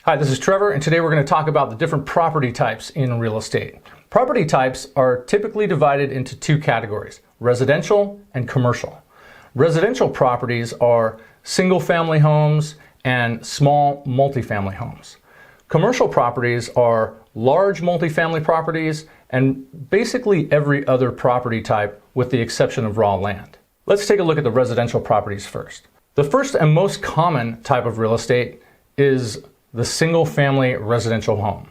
Hi, this is Trevor, and today we're going to talk about the different property types in real estate. Property types are typically divided into two categories, residential and commercial. Residential properties are single-family homes and small multifamily homes. Commercial properties are large multifamily properties and basically every other property type with the exception of raw land. Let's take a look at the residential properties first. The first and most common type of real estate is the single-family residential home.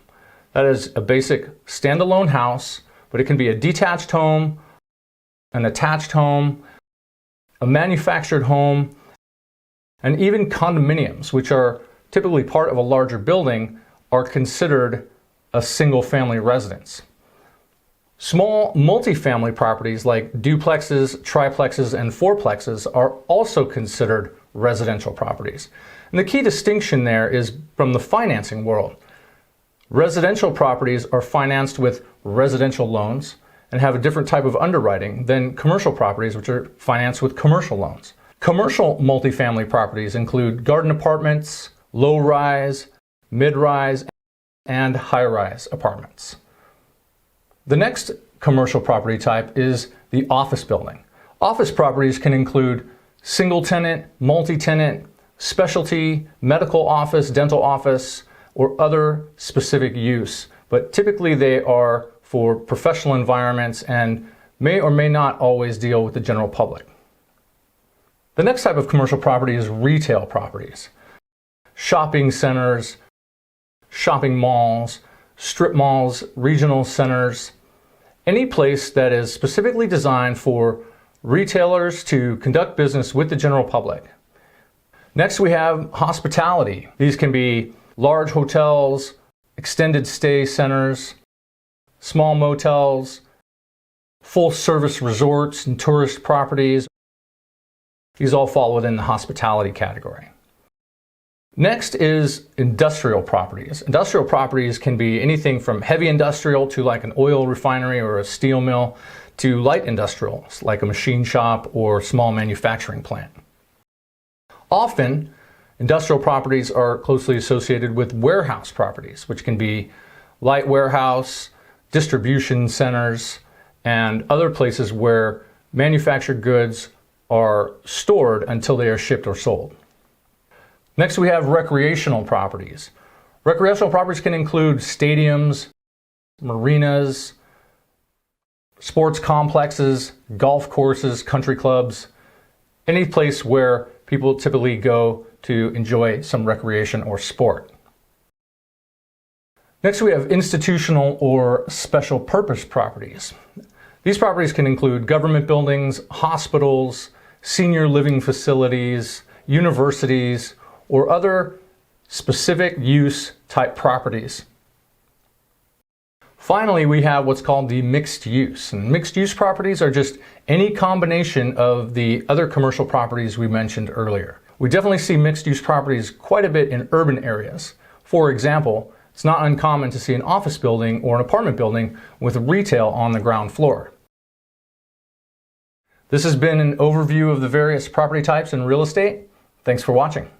That is a basic standalone house, but it can be a detached home, an attached home, a manufactured home, and even condominiums, which are typically part of a larger building, are considered a single-family residence. Small multifamily properties like duplexes, triplexes, and fourplexes are also considered residential properties. And the key distinction there is from the financing world. Residential properties are financed with residential loans and have a different type of underwriting than commercial properties, which are financed with commercial loans. Commercial multifamily properties include garden apartments, low-rise, mid-rise, and high-rise apartments. The next commercial property type is the office building. Office properties can include single-tenant, multi-tenant, specialty, medical office, dental office, or other specific use, but typically they are for professional environments and may or may not always deal with the general public. The next type of commercial property is retail properties. Shopping centers, shopping malls, strip malls, regional centers, any place that is specifically designed for retailers to conduct business with the general public. Next, we have hospitality. These can be large hotels, extended stay centers, small motels, full-service resorts and tourist properties. These all fall within the hospitality category. Next is industrial properties. Industrial properties can be anything from heavy industrial to like an oil refinery or a steel mill to light industrial, like a machine shop or small manufacturing plant. Often, industrial properties are closely associated with warehouse properties, which can be light warehouse, distribution centers, and other places where manufactured goods are stored until they are shipped or sold. Next, we have recreational properties. Recreational properties can include stadiums, marinas, sports complexes, golf courses, country clubs, any place where people typically go to enjoy some recreation or sport. Next, we have institutional or special purpose properties. These properties can include government buildings, hospitals, senior living facilities, universities, or other specific use type properties. Finally, we have what's called the mixed use. And mixed use properties are just any combination of the other commercial properties we mentioned earlier. We definitely see mixed use properties quite a bit in urban areas. For example, it's not uncommon to see an office building or an apartment building with retail on the ground floor. This has been an overview of the various property types in real estate. Thanks for watching.